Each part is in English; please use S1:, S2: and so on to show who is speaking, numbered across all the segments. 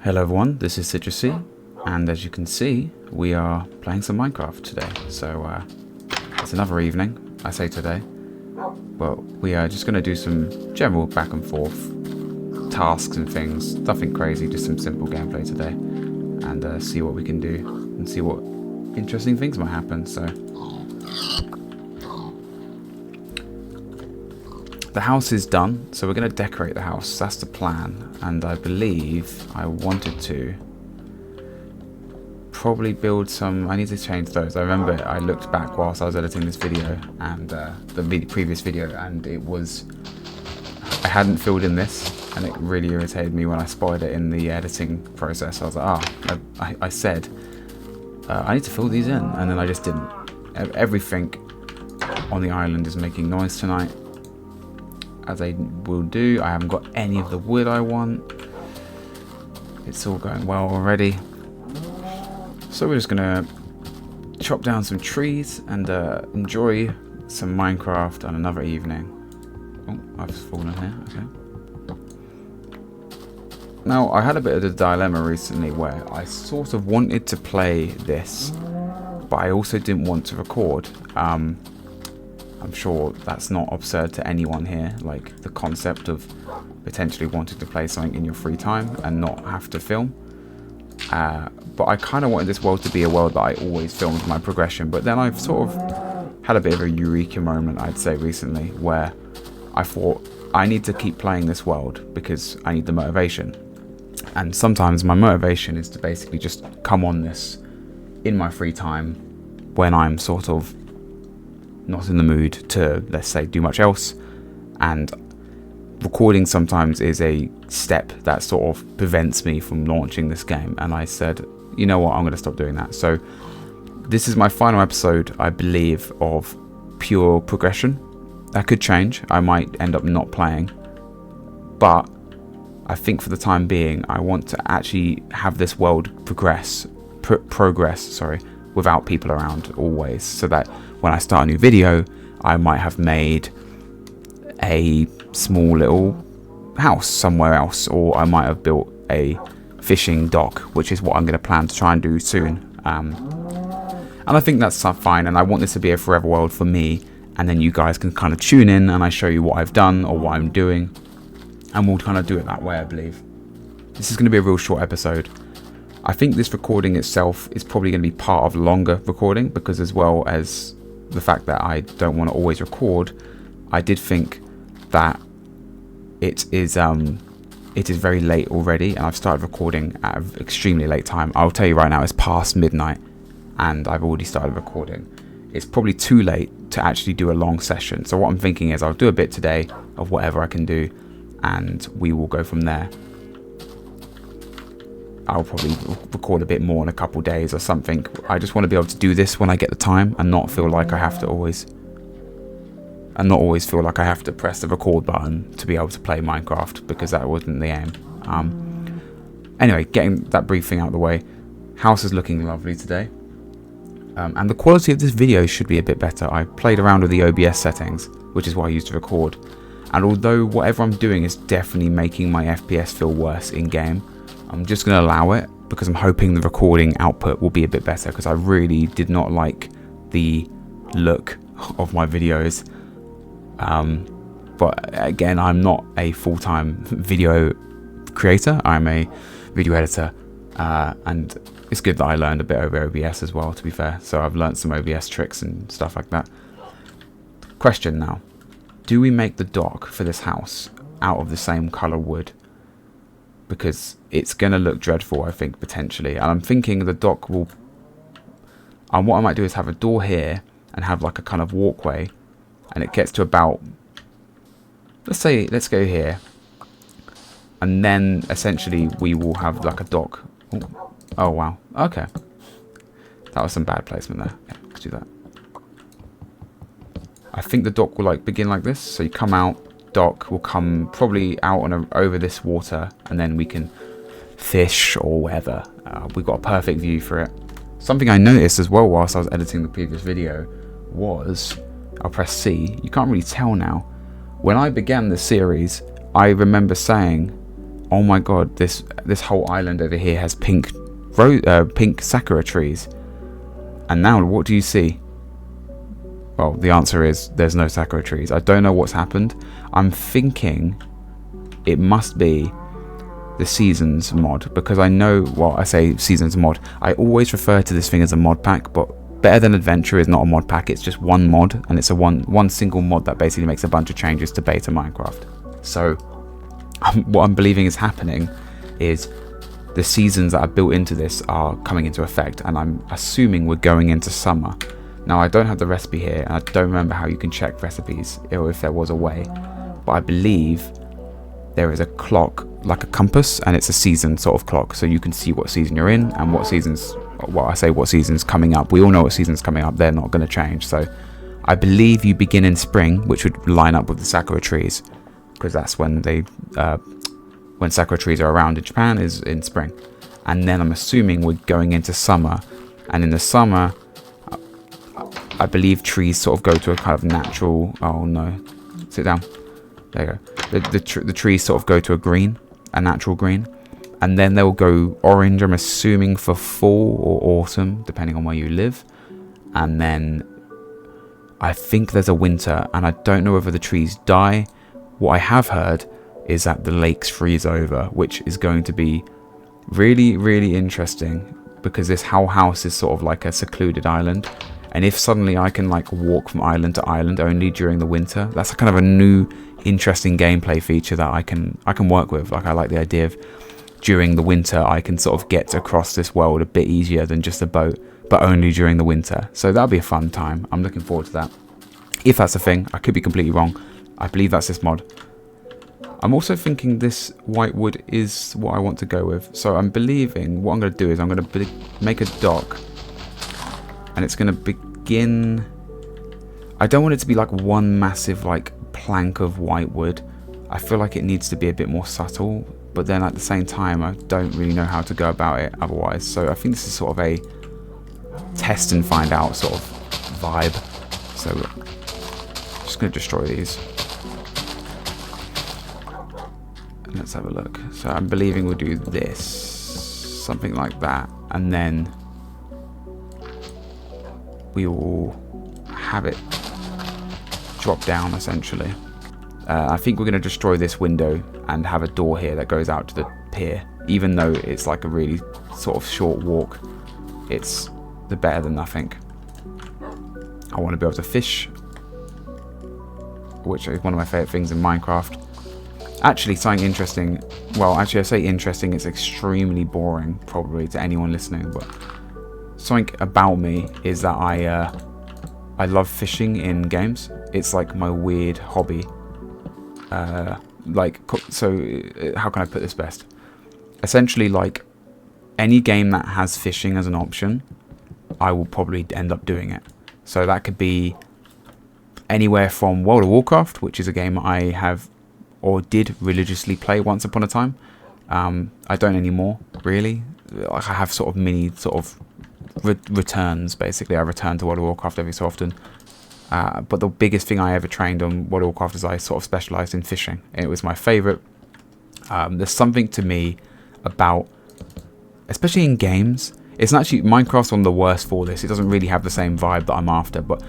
S1: Hello everyone, this is Citrusy, and as you can see, we are playing some Minecraft today. So it's another evening, I say today. Well, we are just going to do some general back and forth tasks and things, nothing crazy, just some simple gameplay today, and see what we can do, and see what interesting things might happen. So the house is done, so we're going to decorate the house. That's the plan, and I believe I wanted to probably build some. I need to change those. I remember I looked back whilst I was editing this video and the previous video, and it was, I hadn't filled in this, and it really irritated me when I spotted it in the editing process. I was like, I said I need to fill these in, and then I just didn't. Everything on the island is making noise tonight, as I will do. I haven't got any of the wood I want. It's all going well already. So we're just gonna chop down some trees and enjoy some Minecraft on another evening. Oh, I've fallen here, okay. Now, I had a bit of a dilemma recently where I sort of wanted to play this, but I also didn't want to record. I'm sure that's not absurd to anyone here, like the concept of potentially wanting to play something in your free time and not have to film. But I kind of wanted this world to be a world that I always filmed my progression, but then I've sort of had a bit of a eureka moment, I'd say, recently, where I thought I need to keep playing this world because I need the motivation. And sometimes my motivation is to basically just come on this in my free time when I'm sort of not in the mood to, let's say, do much else, and recording sometimes is a step that sort of prevents me from launching this game. And I said, you know what, I'm going to stop doing that. So this is my final episode, I believe, of pure progression. That could change. I might end up not playing, but I think for the time being I want to actually have this world progress without people around always, so that when I start a new video I might have made a small little house somewhere else, or I might have built a fishing dock, which is what I'm going to plan to try and do soon. And I think that's fine, and I want this to be a forever world for me, and then you guys can kind of tune in and I show you what I've done or what I'm doing, and we'll kind of do it that way. I believe this is going to be a real short episode. I think this recording itself is probably going to be part of a longer recording, because as well as the fact that I don't want to always record, I did think that it is very late already, and I've started recording at an extremely late time. I'll tell you right now, it's past midnight and I've already started recording. It's probably too late to actually do a long session, so what I'm thinking is I'll do a bit today of whatever I can do, and we will go from there. I'll probably record a bit more in a couple days or something. I just want to be able to do this when I get the time and not feel like I have to always feel like I have to press the record button to be able to play Minecraft, because that wasn't the aim. Anyway, getting that brief thing out of the way, house is looking lovely today. And the quality of this video should be a bit better. I played around with the OBS settings, which is what I used to record. And although whatever I'm doing is definitely making my FPS feel worse in game, I'm just going to allow it, because I'm hoping the recording output will be a bit better, because I really did not like the look of my videos. But again, I'm not a full-time video creator. I'm a video editor, and it's good that I learned a bit over OBS as well, to be fair. So I've learned some OBS tricks and stuff like that. Question now. Do we make the dock for this house out of the same colour wood? Because it's going to look dreadful, I think, potentially. And I'm thinking the dock will... And what I might do is have a door here and have like a kind of walkway. And it gets to about... Let's go here. And then essentially we will have like a dock. Oh, wow. Okay. That was some bad placement there. Okay, let's do that. I think the dock will like begin like this. So you come out. Dock will come probably out on over this water, and then we can fish or whatever. We've got a perfect view for it. Something I noticed as well whilst I was editing the previous video was, I'll press C, you can't really tell now, when I began the series I remember saying oh my god, this whole island over here has pink sakura trees. And now what do you see? Well, the answer is there's no sakura trees. I don't know what's happened. I'm thinking it must be the Seasons mod, because I know, well, I say Seasons mod, I always refer to this thing as a mod pack, but Better Than Adventure is not a mod pack, it's just one mod, and it's a one single mod that basically makes a bunch of changes to beta Minecraft. So what I'm believing is happening is the seasons that are built into this are coming into effect, and I'm assuming we're going into summer. Now, I don't have the recipe here, and I don't remember how you can check recipes, or if there was a way, but I believe there is a clock, like a compass, and it's a season sort of clock, so you can see what season you're in and what season's, well, I say what season's coming up. We all know what season's coming up, they're not going to change. So I believe you begin in spring, which would line up with the sakura trees, because that's when when sakura trees are around in Japan, is in spring. And then I'm assuming we're going into summer, and in the summer I believe trees sort of go to a kind of natural, oh no, sit down, there you go, the trees sort of go to a natural green, and then they'll go orange, I'm assuming, for fall or autumn, depending on where you live. And then I think there's a winter, and I don't know whether the trees die. What I have heard is that the lakes freeze over, which is going to be really, really interesting, because this whole house is sort of like a secluded island. And if suddenly I can like walk from island to island only during the winter, that's kind of a new, interesting gameplay feature that I can work with. Like, I like the idea of during the winter I can sort of get across this world a bit easier than just a boat, but only during the winter. So that'll be a fun time. I'm looking forward to that. If that's a thing, I could be completely wrong. I believe that's this mod. I'm also thinking this white wood is what I want to go with. So I'm believing what I'm going to do is I'm going to make a dock, and it's going to begin. I don't want it to be like one massive like plank of white wood. I feel like it needs to be a bit more subtle, but then at the same time I don't really know how to go about it otherwise. So I think this is sort of a test and find out sort of vibe. So I'm just going to destroy these. Let's have a look. So I'm believing we'll do this, something like that, and then we will have it drop down essentially. I think we're going to destroy this window and have a door here that goes out to the pier. Even though it's like a really sort of short walk, it's the better than nothing. I want to be able to fish, which is one of my favourite things in Minecraft. Actually, something interesting, well, actually I say interesting, it's extremely boring probably to anyone listening, but something about me is that I love fishing in games. It's like my weird hobby. So how can I put this best? Essentially, like, any game that has fishing as an option, I will probably end up doing it. So that could be anywhere from World of Warcraft, which is a game I have or did religiously play once upon a time. I don't anymore, really. I have sort of mini sort of returns, basically. I return to World of Warcraft every so often. But the biggest thing I ever trained on World of Warcraft is I sort of specialised in fishing. And it was my favourite. There's something to me about, especially in games, it's not actually, Minecraft's one of the worst for this. It doesn't really have the same vibe that I'm after, but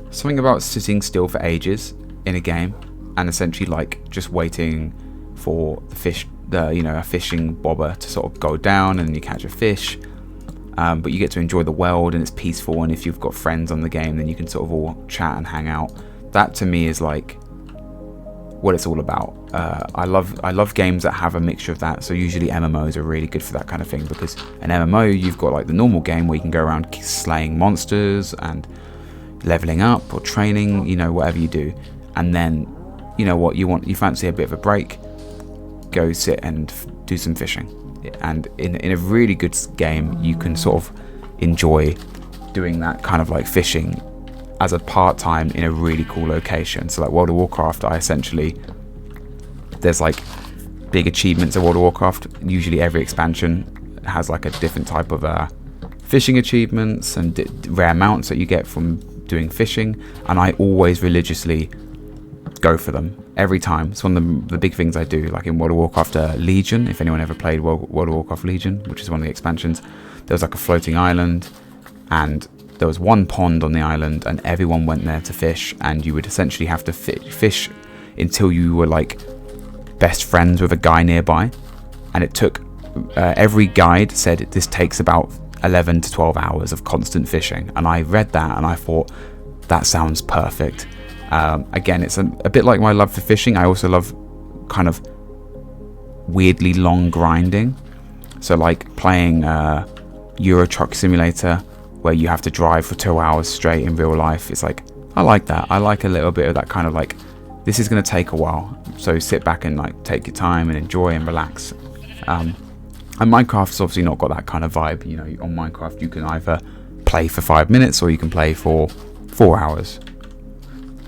S1: something about sitting still for ages in a game and essentially like just waiting for the fish, a fishing bobber to sort of go down, and then you catch a fish. But you get to enjoy the world, and it's peaceful, and if you've got friends on the game, then you can sort of all chat and hang out. That to me is like what it's all about. I love games that have a mixture of that. So usually MMOs are really good for that kind of thing, because an MMO, you've got like the normal game where you can go around slaying monsters and leveling up or training, whatever you do, and then you fancy a bit of a break, go sit and do some fishing. And in a really good game, you can sort of enjoy doing that kind of like fishing as a part-time in a really cool location. So like World of Warcraft, there's like big achievements of World of Warcraft. Usually every expansion has like a different type of fishing achievements and rare mounts that you get from doing fishing, and I always religiously go for them. every time. It's one of the big things I do, like in World of Warcraft Legion. If anyone ever played World of Warcraft Legion, which is one of the expansions, there was like a floating island, and there was one pond on the island, and everyone went there to fish, and you would essentially have to fish until you were like best friends with a guy nearby. And it took every guide said this takes about 11 to 12 hours of constant fishing, and I read that and I thought that sounds perfect. Again, it's a bit like my love for fishing. I also love kind of weirdly long grinding, so like playing Euro Truck Simulator, where you have to drive for 2 hours straight in real life. It's like, I like that. I like a little bit of that kind of like, this is going to take a while, so sit back and like take your time and enjoy and relax. And Minecraft's obviously not got that kind of vibe. You know, on Minecraft you can either play for 5 minutes or you can play for 4 hours.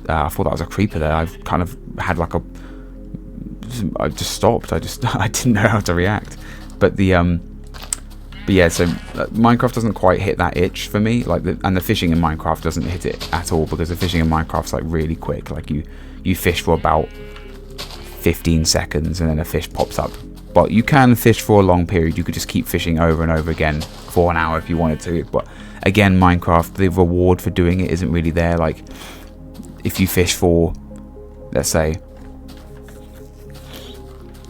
S1: I thought that was a creeper there. I've kind of had like I just stopped. I didn't know how to react. But yeah, so Minecraft doesn't quite hit that itch for me. Like and the fishing in Minecraft doesn't hit it at all, because the fishing in Minecraft's like really quick. Like you fish for about 15 seconds and then a fish pops up. But you can fish for a long period. You could just keep fishing over and over again for an hour if you wanted to. But again, Minecraft, the reward for doing it isn't really there. Like, if you fish for, let's say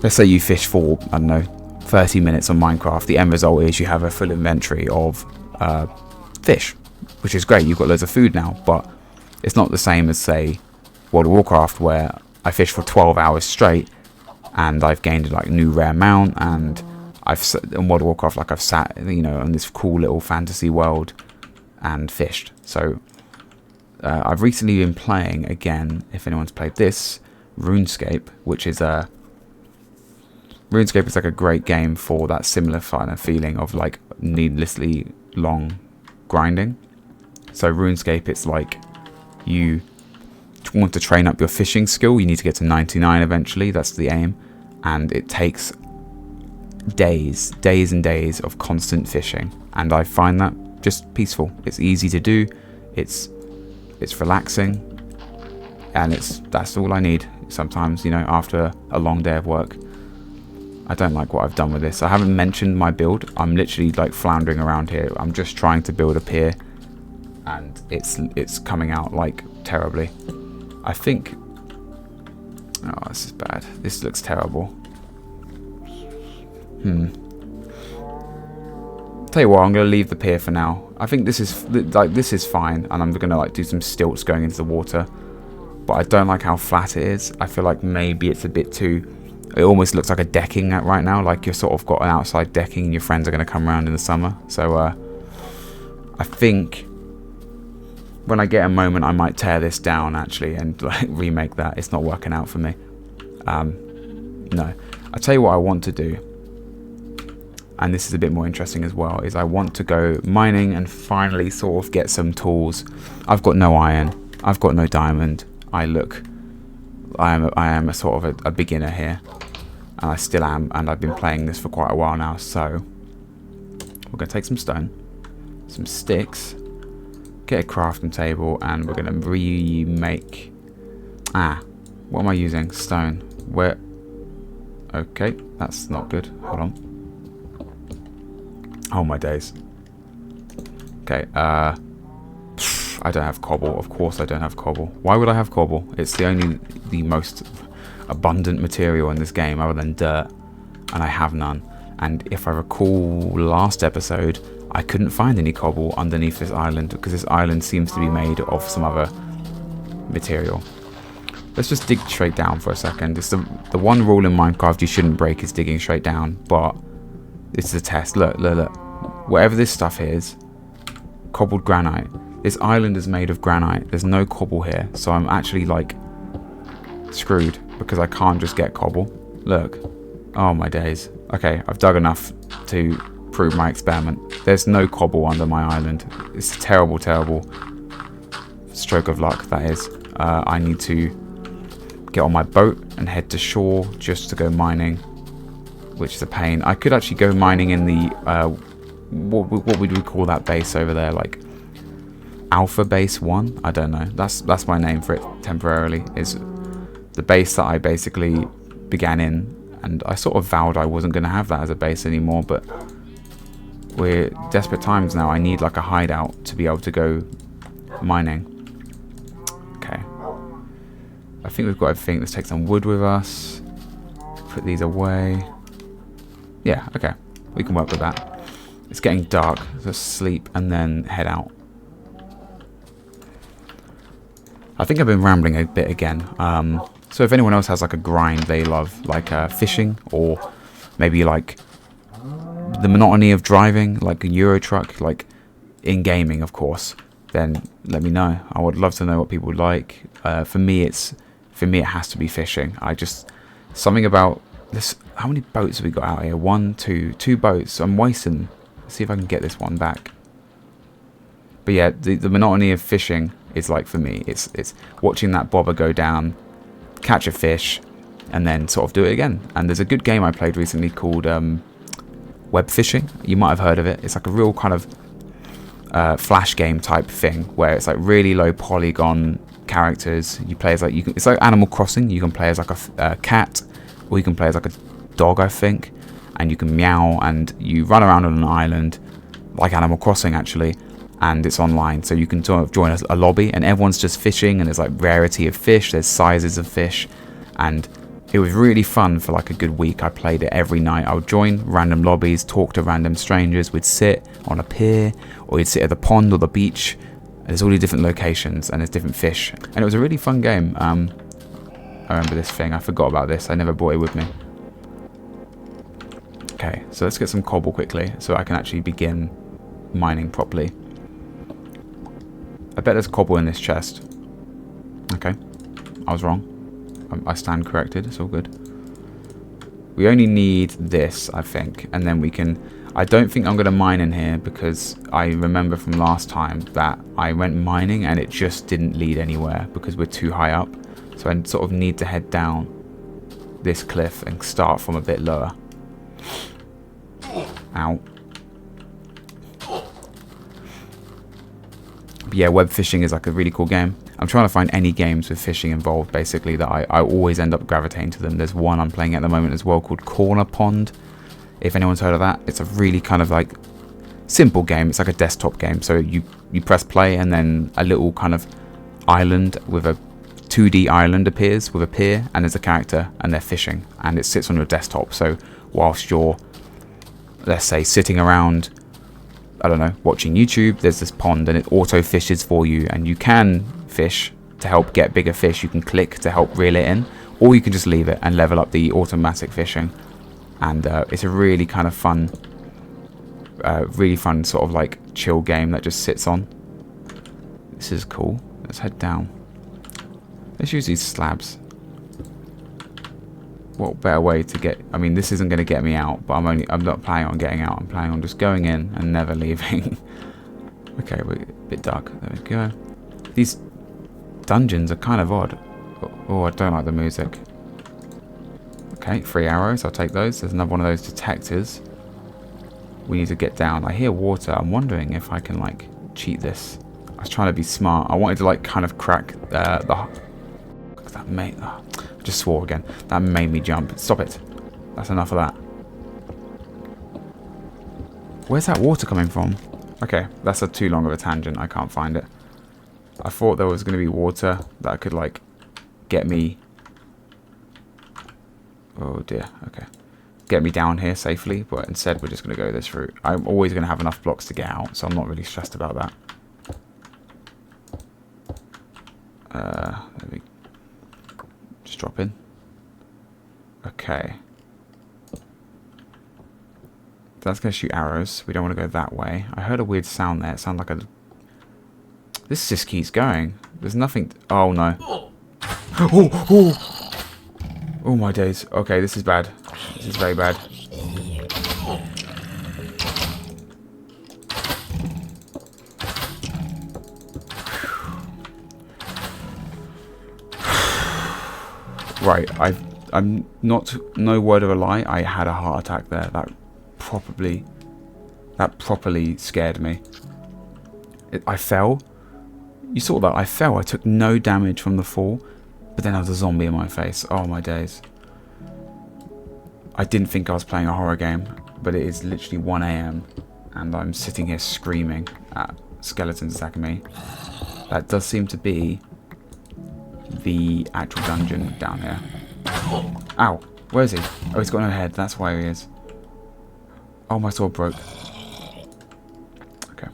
S1: you fish for, I don't know, 30 minutes on Minecraft, the end result is you have a full inventory of fish, which is great. You've got loads of food now, but it's not the same as, say, World of Warcraft, where I fish for 12 hours straight and I've gained like a new rare mount, and in World of Warcraft, like I've sat, you know, on this cool little fantasy world and fished. So I've recently been playing again, if anyone's played this, RuneScape, which is RuneScape is like a great game for that similar kind of feeling of like needlessly long grinding. So RuneScape, it's like you want to train up your fishing skill. You need to get to 99 eventually. That's the aim, and it takes days and days of constant fishing, and I find that just peaceful. It's easy to do. It's relaxing, and that's all I need sometimes, you know, after a long day of work. I don't like what I've done with this. I haven't mentioned my build. I'm literally like floundering around here. I'm just trying to build a pier, and it's coming out like terribly. I think, oh, this is bad. This looks terrible. Tell you what, I'm gonna leave the pier for now. I think this is fine, and I'm gonna like do some stilts going into the water, but I don't like how flat it is. I feel like maybe it's a bit too, it almost looks like a decking right now, like you're sort of got an outside decking and your friends are gonna come around in the summer. So I think when I get a moment I might tear this down actually and like remake that. It's not working out for me. No, I'll tell you what I want to do, and this is a bit more interesting as well, is I want to go mining and finally sort of get some tools. I've got no iron, I've got no diamond. I am a sort of a beginner here, and I still am, and I've been playing this for quite a while now. So we're going to take some stone, some sticks, get a crafting table, and we're going to remake, what am I using? Stone. Where? Okay, that's not good. Hold on. Oh my days. Okay, I don't have cobble. Of course I don't have cobble. Why would I have cobble? It's the most abundant material in this game other than dirt, and I have none. And if I recall last episode, I couldn't find any cobble underneath this island, because this island seems to be made of some other material. Let's just dig straight down for a second. It's the one rule in Minecraft you shouldn't break is digging straight down, but this is a test. Look. Whatever this stuff is, cobbled granite. This island is made of granite. There's no cobble here, so I'm actually like screwed because I can't just get cobble. Look. Oh my days. Okay, I've dug enough to prove my experiment. There's no cobble under my island. It's a terrible, terrible stroke of luck, that is. I need to get on my boat and head to shore just to go mining, which is a pain. I could actually go mining in the what would we call that base over there, like Alpha Base 1? I don't know. That's my name for it temporarily. Is the base that I basically began in, and I sort of vowed I wasn't going to have that as a base anymore, but we're desperate times now. I need like a hideout to be able to go mining. Okay. I think we've got everything. Let's take some wood with us. Put these away. Yeah, okay. We can work with that. It's getting dark. Let's sleep and then head out. I think I've been rambling a bit again. So if anyone else has like a grind they love, like fishing, or maybe like the monotony of driving, like a Euro truck, like in gaming, of course, then let me know. I would love to know what people like. For me, it has to be fishing. Something about this. How many boats have we got out here? Two boats. I'm wasting. Let's see if I can get this one back. But yeah, the monotony of fishing is like, for me, it's watching that bobber go down, catch a fish, and then sort of do it again. And there's a good game I played recently called Web Fishing. You might have heard of it. It's like a real kind of flash game type thing where it's like really low polygon characters. You play as like it's like Animal Crossing. You can play as like a cat, or you can play as like a dog, I think, and you can meow and you run around on an island like Animal Crossing actually. And it's online, so you can sort of join a lobby, and everyone's just fishing, and there's like rarity of fish, there's sizes of fish, and it was really fun for like a good week. I played it every night. I would join random lobbies, talk to random strangers, we'd sit on a pier, or you'd sit at the pond or the beach. There's all these different locations, and there's different fish, and it was a really fun game. I remember this thing, I forgot about this, I never brought it with me. Okay, so let's get some cobble quickly, so I can actually begin mining properly. I bet there's cobble in this chest. Okay. I was wrong. I stand corrected. It's all good. We only need this, I think. And then we can... I don't think I'm going to mine in here because I remember from last time that I went mining and it just didn't lead anywhere because we're too high up. So I sort of need to head down this cliff and start from a bit lower. Ow. Yeah, web fishing is like a really cool game. I'm trying to find any games with fishing involved, basically, that I always end up gravitating to them. There's one I'm playing at the moment as well called Corner Pond. If anyone's heard of that, it's a really kind of like simple game. It's like a desktop game. So you press play and then a little kind of island with a 2D island appears with a pier and there's a character and they're fishing and it sits on your desktop. So whilst you're, let's say, sitting around, I don't know, watching YouTube, there's this pond and it auto fishes for you, and you can fish to help get bigger fish. You can click to help reel it in, or you can just leave it and level up the automatic fishing. And it's a really kind of fun, sort of like chill game that just sits on. This is cool. Let's head down. Let's use these slabs. What better way to get... I mean, this isn't going to get me out, but I'm not planning on getting out. I'm planning on just going in and never leaving. Okay, we're a bit dark. There we go. These dungeons are kind of odd. Oh, I don't like the music. Okay, 3 arrows. I'll take those. There's another one of those detectors. We need to get down. I hear water. I'm wondering if I can, like, cheat this. I was trying to be smart. I wanted to, like, kind of crack the... That made... Oh, I just swore again. That made me jump. Stop it. That's enough of that. Where's that water coming from? Okay, that's too long of a tangent. I can't find it. I thought there was going to be water that could, like, get me... Oh, dear. Okay. Get me down here safely, but instead we're just going to go this route. I'm always going to have enough blocks to get out, so I'm not really stressed about that. There we go. Just drop in. Okay. That's going to shoot arrows. We don't want to go that way. I heard a weird sound there. It sounded like a... This just keeps going. There's nothing... Oh, no. Oh, oh! Oh, my days. Okay, this is bad. This is very bad. Right, I'm not, no word of a lie, I had a heart attack there. That properly scared me. I fell. You saw that, I fell. I took no damage from the fall. But then there was a zombie in my face. Oh my days. I didn't think I was playing a horror game, but it is literally 1 AM and I'm sitting here screaming at skeletons attacking me. That does seem to be the actual dungeon down here. Ow! Where is he? Oh, he's got no head. That's why he is. Oh, my sword broke. Okay.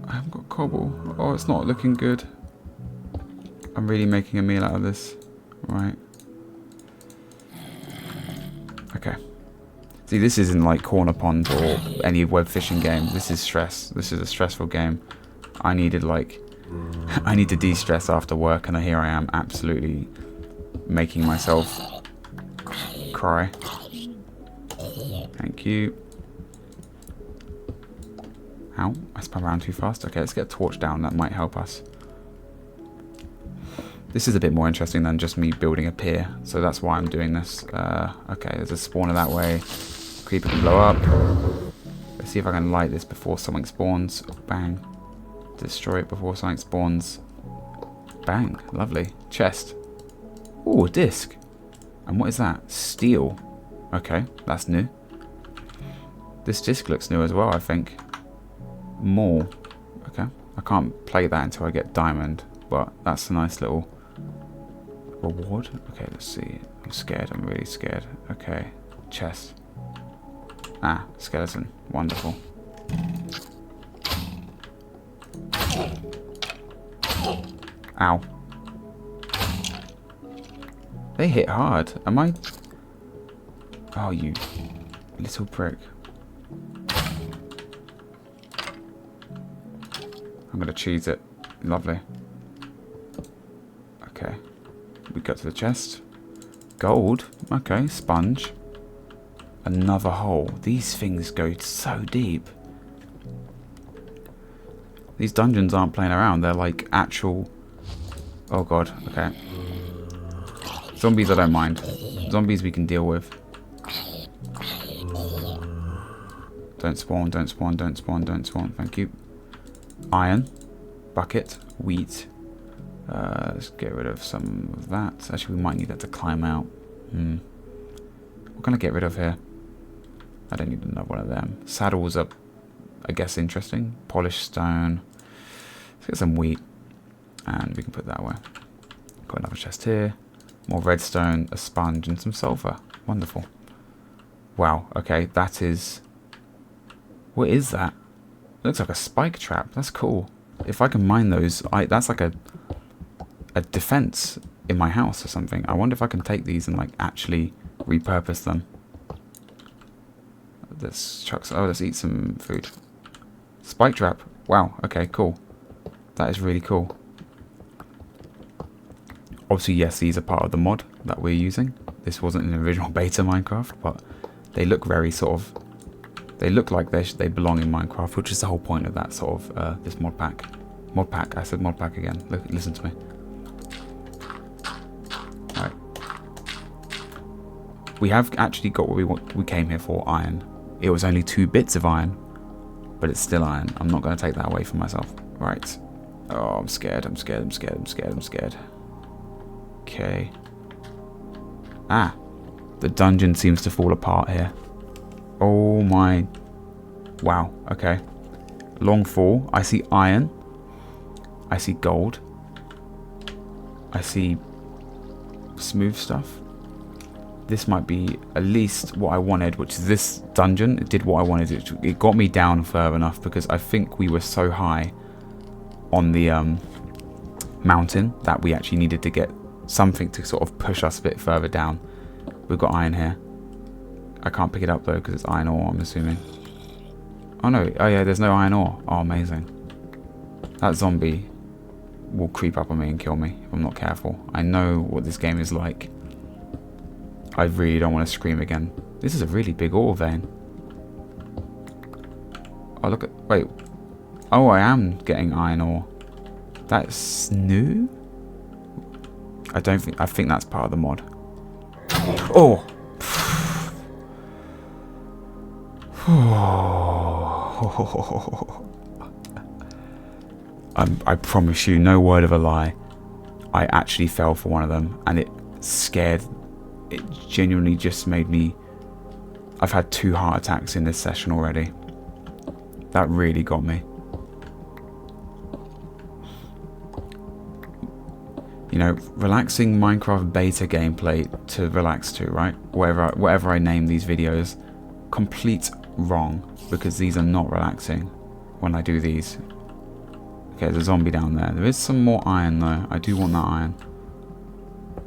S1: I haven't got cobble. Oh, it's not looking good. I'm really making a meal out of this. Right. Okay. See, this isn't like Corner Pond or any web fishing game. This is stress. This is a stressful game. I needed like... I need to de-stress after work, and here I am absolutely making myself cry. Thank you. Ow, I spun around too fast. Okay, let's get a torch down. That might help us. This is a bit more interesting than just me building a pier, so that's why I'm doing this. Okay, there's a spawner that way. Creeper can blow up. Let's see if I can light this before something spawns. Bang. Destroy it before something spawns. Bang. Lovely. Chest. Ooh, a disc. And what is that? Steel. Okay, that's new. This disc looks new as well, I think. More. Okay. I can't play that until I get diamond, but that's a nice little reward. Okay, let's see. I'm scared. I'm really scared. Okay. Chest. Ah, skeleton. Wonderful. Ow. They hit hard. Am I... Oh, you little prick. I'm going to cheese it. Lovely. Okay. We got to the chest. Gold. Okay, sponge. Another hole. These things go so deep. These dungeons aren't playing around. They're like actual... Oh god. Okay. Zombies I don't mind. Zombies we can deal with. Don't spawn, don't spawn, don't spawn, don't spawn. Thank you. Iron. Bucket. Wheat. Let's get rid of some of that. Actually, we might need that to climb out. What can I get rid of here? I don't need another one of them. Saddles are, I guess, interesting. Polished stone. Let's get some wheat. And we can put that away. Got another chest here. More redstone, a sponge, and some sulfur. Wonderful. Wow, okay, that is... What is that? It looks like a spike trap. That's cool. If I can mine those, that's like a defense in my house or something. I wonder if I can take these and like actually repurpose them. Let's chuck some, let's eat some food. Spike trap. Wow, okay, cool. That is really cool. Obviously, yes, these are part of the mod that we're using. This wasn't an original beta Minecraft, but they look very sort of... They look like they belong in Minecraft, which is the whole point of that sort of, this mod pack. Mod pack, I said mod pack again. Look, listen to me. Alright. We have actually got what we came here for, iron. It was only 2 bits of iron, but it's still iron. I'm not going to take that away from myself. Right. Oh, I'm scared, I'm scared, I'm scared, I'm scared, I'm scared. Okay. Ah. The dungeon seems to fall apart here. Oh my... Wow, okay. Long fall. I see iron. I see gold. I see smooth stuff. This might be at least what I wanted, which is this dungeon. It did what I wanted. It got me down further enough because I think we were so high on the mountain that we actually needed to get something to sort of push us a bit further down. We've got iron here. I can't pick it up though because it's iron ore, I'm assuming. Oh no, oh yeah, there's no iron ore. Oh, amazing. That zombie will creep up on me and kill me if I'm not careful. I know what this game is like. I really don't want to scream again. This is a really big ore vein. Oh, look at... Wait. Oh, I am getting iron ore. That's new? I think that's part of the mod. Oh! I promise you, no word of a lie, I actually fell for one of them, and it scared, it genuinely just made me, I've had 2 heart attacks in this session already. That really got me. You know, relaxing Minecraft beta gameplay to relax to, right? Whatever I name these videos, complete wrong, because these are not relaxing when I do these. Okay, there's a zombie down there. There is some more iron though. I do want that iron.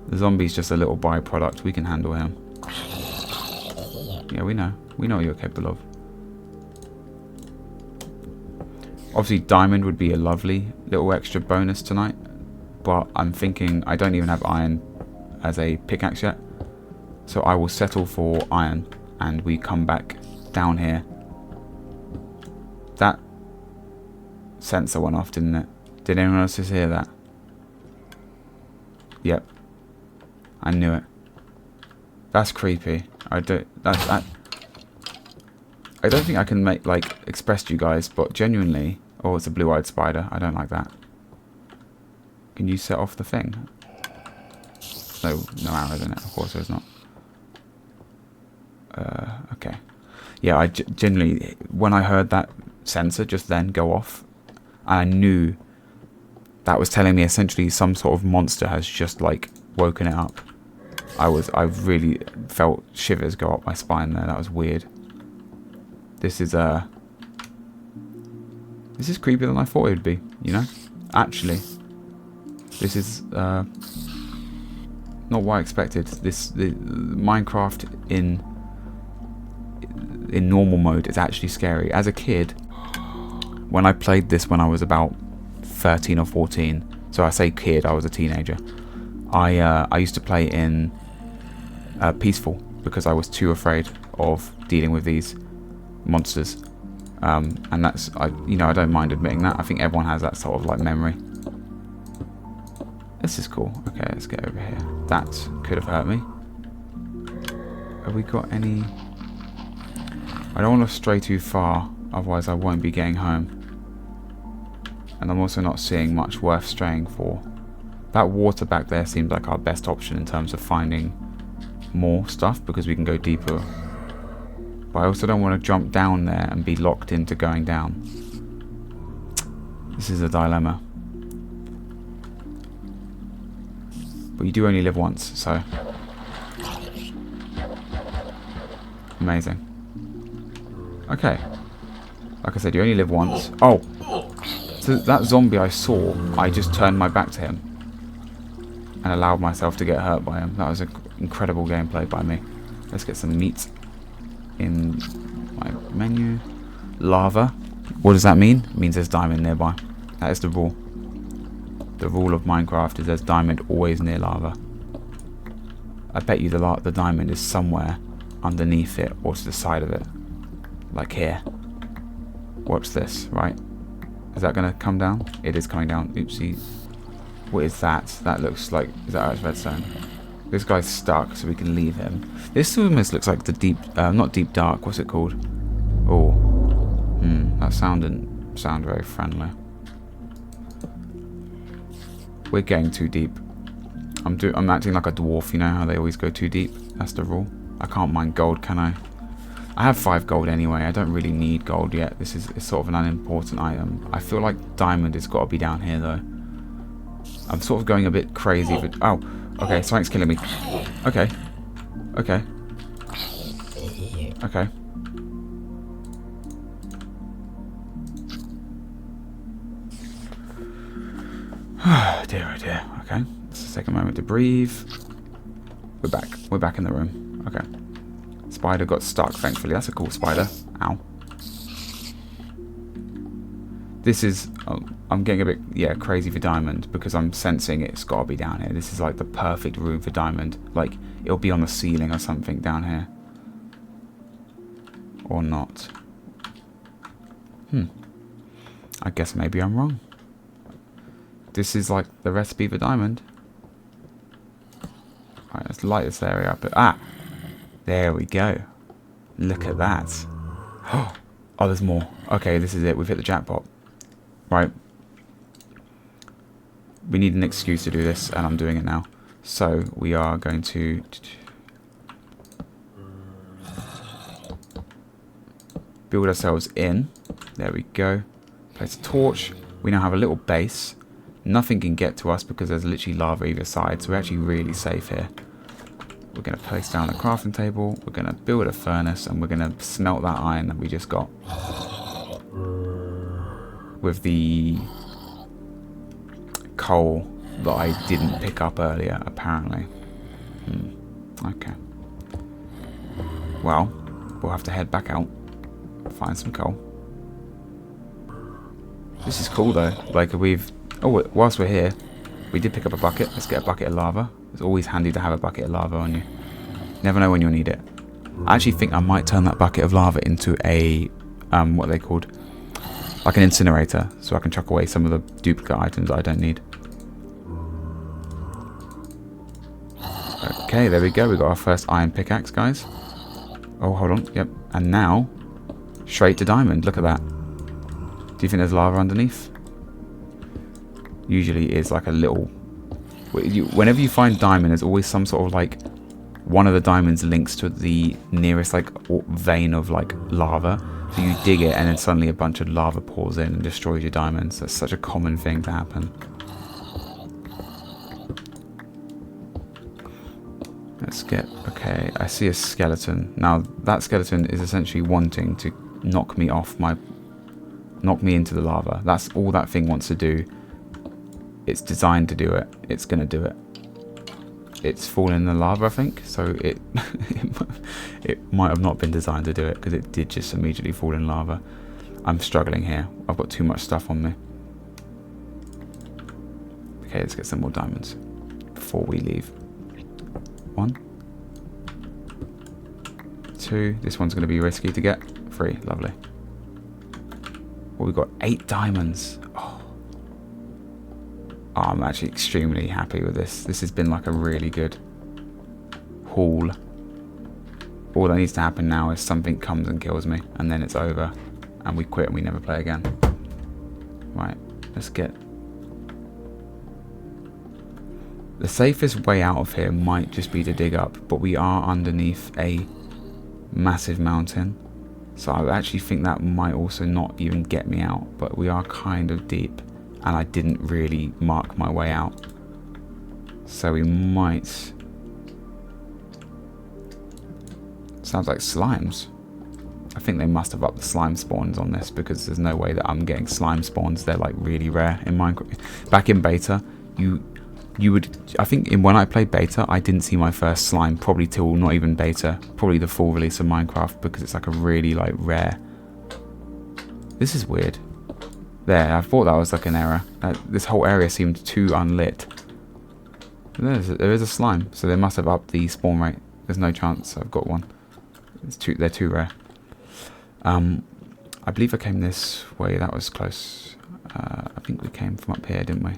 S1: The zombie's just a little byproduct. We can handle him. Yeah, we know. We know what you're capable of. Obviously, diamond would be a lovely little extra bonus tonight. But I'm thinking I don't even have iron as a pickaxe yet. So I will settle for iron and we come back down here. That sensor went off, didn't it? Did anyone else just hear that? Yep. I knew it. That's creepy. I don't think I can express to you guys, but genuinely, oh, it's a blue-eyed spider. I don't like that. Can you set off the thing? No arrows in it. Of course there's not. Okay. Yeah, I generally, when I heard that sensor just then go off, I knew that was telling me essentially some sort of monster has just like woken it up. I really felt shivers go up my spine there. That was weird. This is creepier than I thought it would be, you know? Actually. This is not what I expected. The Minecraft in normal mode is actually scary. As a kid, when I played this when I was about 13 or 14, so I say kid, I was a teenager. I used to play in peaceful because I was too afraid of dealing with these monsters, and that's I don't mind admitting that. I think everyone has that sort of like memory. This is cool. Okay, let's get over here. That could have hurt me. Have we got any... I don't want to stray too far, otherwise I won't be getting home. And I'm also not seeing much worth straying for. That water back there seems like our best option in terms of finding more stuff, because we can go deeper. But I also don't want to jump down there and be locked into going down. This is a dilemma. But you do only live once, so... Amazing. Okay. Like I said, you only live once. Oh! So that zombie I saw, I just turned my back to him. And allowed myself to get hurt by him. That was incredible gameplay by me. Let's get some meat in my menu. Lava. What does that mean? It means there's diamond nearby. That is the rule. The rule of Minecraft is there's diamond always near lava. I bet you the diamond is somewhere underneath it or to the side of it. Like here. Watch this, right? Is that going to come down? It is coming down. Oopsie. What is that? That looks like... Is that redstone? This guy's stuck, so we can leave him. This almost looks like the deep... not deep dark. What's it called? Oh. That didn't sound very friendly. We're getting too deep. I'm acting like a dwarf, you know how they always go too deep? That's the rule. I can't mine gold, can I? I have 5 gold anyway. I don't really need gold yet. This is sort of an unimportant item. I feel like diamond has got to be down here though. I'm sort of going a bit crazy. But oh, okay. Something's killing me. Okay. Okay. Okay. Dear, oh dear. Okay. Let's take a moment to breathe. We're back. We're back in the room. Okay. Spider got stuck, thankfully. That's a cool spider. Ow. This is... I'm getting a bit, crazy for diamond because I'm sensing it's got to be down here. This is like the perfect room for diamond. Like, it'll be on the ceiling or something down here. Or not. I guess maybe I'm wrong. This is like the recipe for diamond. Alright, let's light this area up. Ah! There we go. Look at that. Oh, there's more. Okay, this is it. We've hit the jackpot. Right. we need an excuse to do this, and I'm doing it now. So we are going to build ourselves in. There we go. Place a torch. We now have a little base. Nothing can get to us because there's literally lava either side, so we're actually really safe here. We're going to place down a crafting table. We're going to build a furnace, and we're going to smelt that iron that we just got with the coal that I didn't pick up earlier, apparently. Okay. Well, we'll have to head back out, find some coal. This is cool though. Like whilst we're here, we did pick up a bucket. Let's get a bucket of lava. It's always handy to have a bucket of lava on you. Never know when you'll need it. I actually think I might turn that bucket of lava into a what are they called? Like an incinerator, so I can chuck away some of the duplicate items that I don't need. Okay, there we go. We got our first iron pickaxe, guys. Oh, hold on. Yep. And now, straight to diamond. Look at that. Do you think there's lava underneath? Usually it's like a little... Whenever you find diamond, there's always some sort of like... One of the diamonds links to the nearest like vein of like lava. So you dig it and then suddenly a bunch of lava pours in and destroys your diamonds. That's such a common thing to happen. Let's get... Okay, I see a skeleton. Now, that skeleton is essentially wanting to knock me off my... Knock me into the lava. That's all that thing wants to do. It's designed to do it. It's going to do it. It's fallen in the lava, I think. So it... it might have not been designed to do it, because it did just immediately fall in lava. I'm struggling here. I've got too much stuff on me. Okay, let's get some more diamonds before we leave. 1, 2. This one's going to be risky to get. 3. Lovely. Well, we've got 8 diamonds. Oh, I'm actually extremely happy with this. This has been like a really good haul. All that needs to happen now is something comes and kills me, and then it's over, and we quit and we never play again. Right, let's get... The safest way out of here might just be to dig up, but we are underneath a massive mountain. So I actually think that might also not even get me out, but we are kind of deep, and I didn't really mark my way out. So we might... Sounds like slimes. I think they must have upped the slime spawns on this, because there's no way that I'm getting slime spawns. They're like really rare in Minecraft. Back in beta, you would... I think when I played beta, I didn't see my first slime probably till not even beta, probably the full release of Minecraft, because it's like a really like rare... This is weird. There, I thought that was like an error. This whole area seemed too unlit. There is a slime, so they must have upped the spawn rate. There's no chance I've got one. They're too rare. I believe I came this way. That was close. I think we came from up here, didn't we?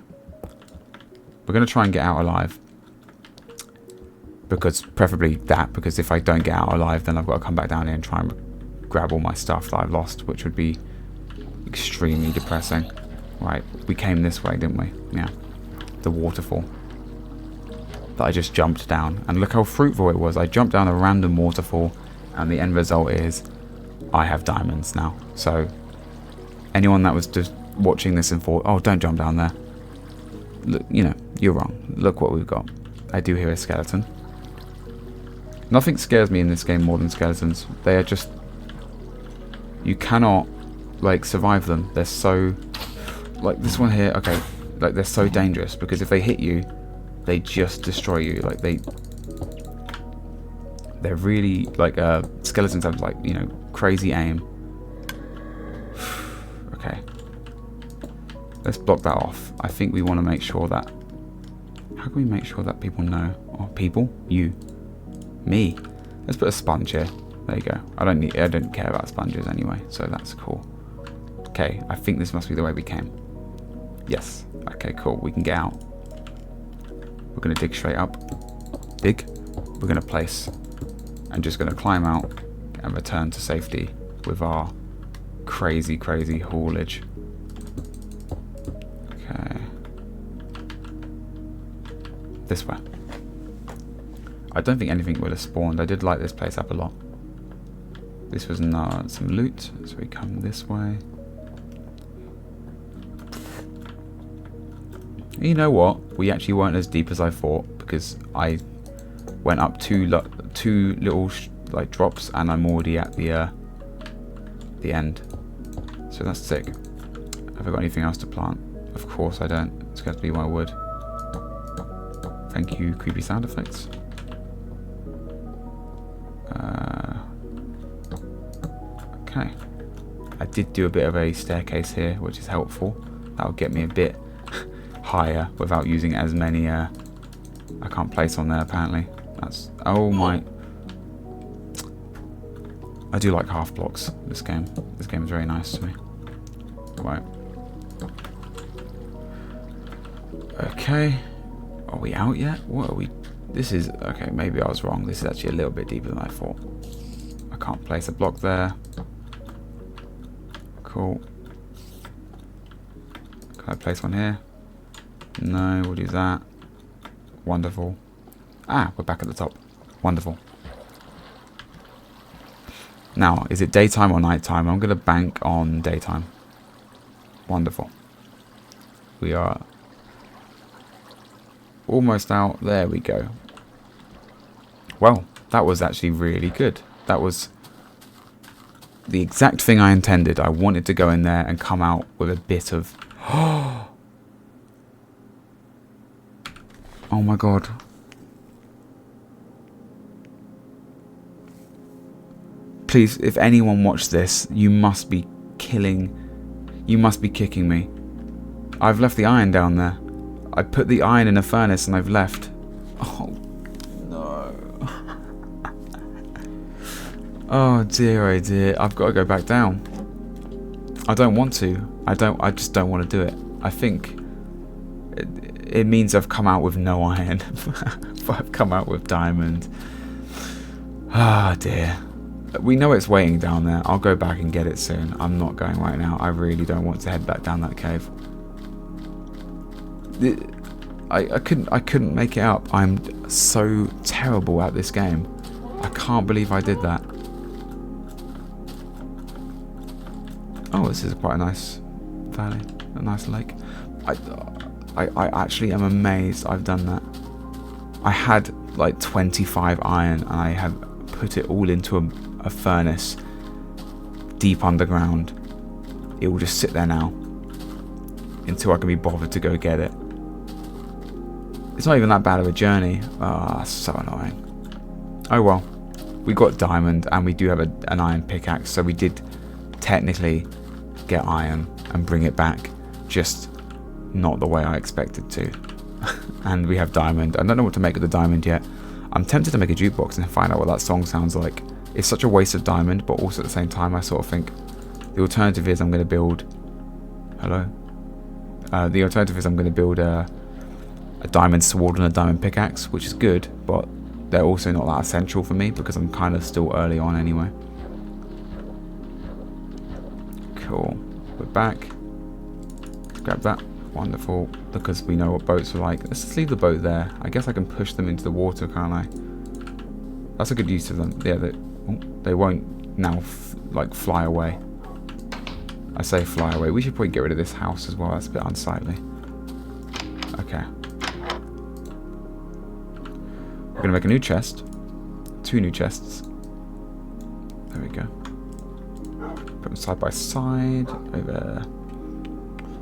S1: We're going to try and get out alive. Because, preferably that, because if I don't get out alive, then I've got to come back down here and try and grab all my stuff that I've lost, which would be extremely depressing. Right, we came this way, didn't we? Yeah. The waterfall that I just jumped down. And look how fruitful it was. I jumped down a random waterfall, and the end result is I have diamonds now. So, anyone that was just watching this and thought, oh, don't jump down there. Look, you know, you're wrong. Look what we've got. I do hear a skeleton. Nothing scares me in this game more than skeletons. They are just... You cannot, like, survive them. They're so... Like, this one here, okay. Like, they're so dangerous, because if they hit you, they just destroy you. Like, they're really, like, skeletons have, like, you know, crazy aim. Okay. Let's block that off. I think we want to make sure that... How can we make sure that people know? Or people? You. Me. Let's put a sponge here. There you go. I don't care about sponges anyway, so that's cool. Okay, I think this must be the way we came. Yes. Okay, cool. We can get out. We're going to dig straight up. Dig. We're going to place. And just going to climb out and return to safety with our crazy, crazy haulage. Okay. This way. I don't think anything would have spawned. I did light this place up a lot. This was some loot, so we come this way. You know what? We actually weren't as deep as I thought, because I went up two little like drops, and I'm already at the end. So that's sick. Have I got anything else to plant? Of course I don't. It's going to be my wood. Thank you, creepy sound effects. Okay. I did do a bit of a staircase here, which is helpful. That'll get me a bit higher without using as many. I can't place on there apparently. That's oh my. I do like half blocks. This game is very nice to me. Right. Okay. Are we out yet? What are we? This is okay. Maybe I was wrong. This is actually a little bit deeper than I thought. I can't place a block there. Cool. Can I place one here? No, we'll do that. Wonderful. Ah, we're back at the top. Wonderful. Now, is it daytime or nighttime? I'm going to bank on daytime. Wonderful. We are almost out. There we go. Well, that was actually really good. That was the exact thing I intended. I wanted to go in there and come out with a bit of... Oh my god. Please, if anyone watched this, you must be kicking me. I've left the iron down there. I put the iron in a furnace and I've left. Oh no. Oh dear, I've got to go back down. I don't want to. I just don't want to do it. I think it means I've come out with no iron. I've come out with diamond. Ah dear. We know it's waiting down there. I'll go back and get it soon. I'm not going right now. I really don't want to head back down that cave. I couldn't make it up. I'm so terrible at this game. I can't believe I did that. Oh, this is quite a nice valley, a nice lake. I actually am amazed I've done that. I had like 25 iron and I have put it all into a furnace deep underground. It will just sit there now until I can be bothered to go get it. It's not even that bad of a journey. Ah, so annoying. Oh well, we got diamond and we do have an iron pickaxe, so we did technically get iron and bring it back, just not the way I expected to. And we have diamond. I don't know what to make of the diamond yet. I'm tempted to make a jukebox and find out what that song sounds like. It's such a waste of diamond, but also at the same time I sort of think the alternative is I'm going to build... Hello? The alternative is I'm going to build a diamond sword and a diamond pickaxe, which is good, but they're also not that essential for me because I'm kind of still early on anyway. Cool. We're back. Grab that. Wonderful. Because we know what boats are like. Let's just leave the boat there. I guess I can push them into the water, can't I? That's a good use of them. Yeah, they won't now fly away. I say fly away. We should probably get rid of this house as well. That's a bit unsightly. Okay. We're going to make a new chest. 2 new chests. There we go. Put them side by side. Over.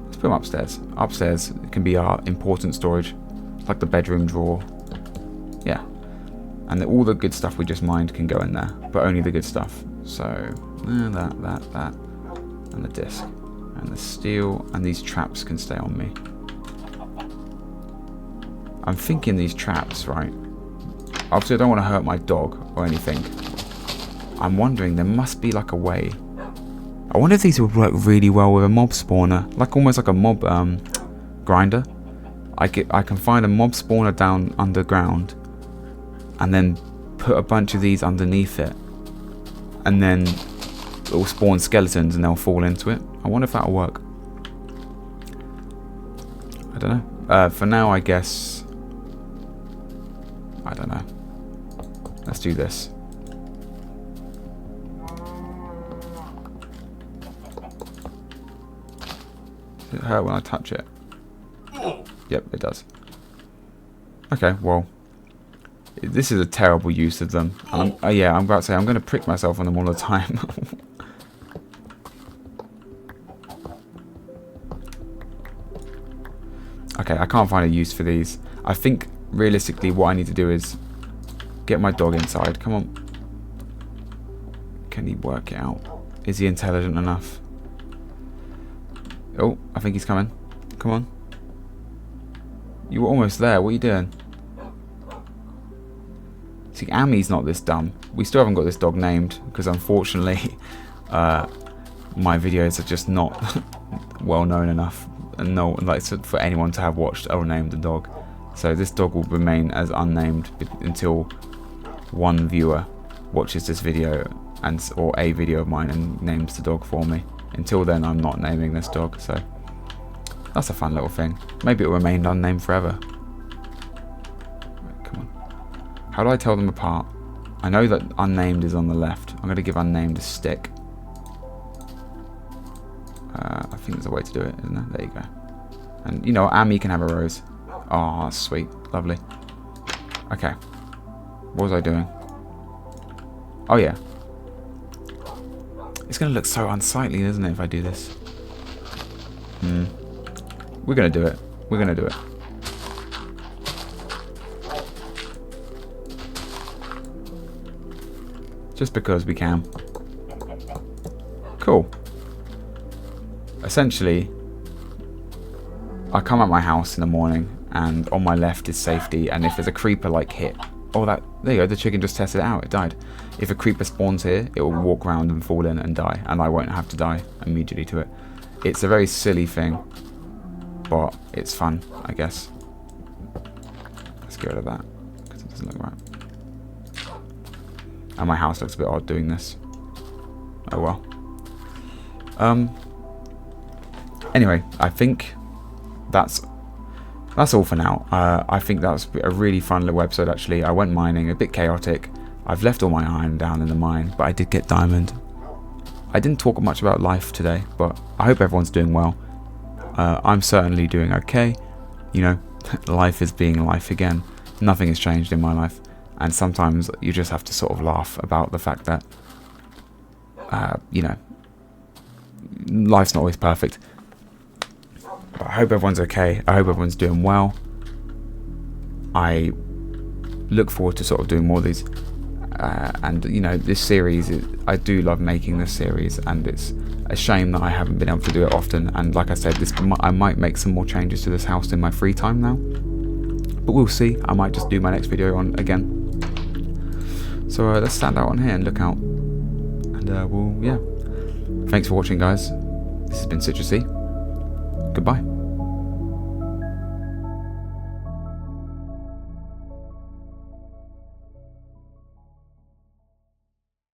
S1: Let's put them upstairs. Upstairs can be our important storage. It's like the bedroom drawer. Yeah. And all the good stuff we just mined can go in there. But only the good stuff. So, that. And the disc. And the steel. And these traps can stay on me. I'm thinking these traps, right? Obviously I don't want to hurt my dog or anything. I'm wondering, there must be like a way. I wonder if these would work really well with a mob spawner. Like almost like a mob grinder. I can find a mob spawner down underground. And then put a bunch of these underneath it. And then it will spawn skeletons and they'll fall into it. I wonder if that'll work. I don't know. For now I guess I don't know. Let's do this. Does it hurt when I touch it? Yep, it does. Okay, well, this is a terrible use of them. Yeah, I'm about to say, I'm going to prick myself on them all the time. Okay, I can't find a use for these. I think, realistically, what I need to do is get my dog inside. Come on. Can he work it out? Is he intelligent enough? Oh, I think he's coming. Come on. You were almost there. What are you doing? See, Ami's not this dumb. We still haven't got this dog named because, unfortunately, my videos are just not well known enough, and for anyone to have watched or named a dog. So this dog will remain as unnamed until one viewer watches this video or a video of mine and names the dog for me. Until then, I'm not naming this dog. So that's a fun little thing. Maybe it will remain unnamed forever. Right, come on. How do I tell them apart? I know that unnamed is on the left. I'm going to give unnamed a stick. I think there's a way to do it, isn't there? There you go. And, you know, Ami can have a rose. Oh, sweet. Lovely. Okay. What was I doing? Oh, yeah. It's going to look so unsightly, isn't it, if I do this? We're going to do it. We're going to do it. Just because we can. Cool. Essentially, I come out my house in the morning, and on my left is safety, and if there's a creeper like hit, there you go, the chicken just tested it out, it died. If a creeper spawns here, it will walk around and fall in and die, and I won't have to die immediately to it. It's a very silly thing, but it's fun, I guess. Let's get rid of that, because it doesn't look right. And my house looks a bit odd doing this. Oh well. Anyway, I think that's all for now. I think that was a really fun little episode, actually. I went mining, a bit chaotic. I've left all my iron down in the mine, but I did get diamond. I didn't talk much about life today, but I hope everyone's doing well. I'm certainly doing okay. You know, life is being life again. Nothing has changed in my life. And sometimes you just have to sort of laugh about the fact that, you know, life's not always perfect. But I hope everyone's okay. I hope everyone's doing well. I look forward to sort of doing more of these. And, you know, this series, I do love making this series. And it's a shame that I haven't been able to do it often. And like I said, I might make some more changes to this house in my free time now. But we'll see. I might just do my next video on again. So let's stand out on here and look out. And yeah. Thanks for watching, guys. This has been Citrusy. Goodbye.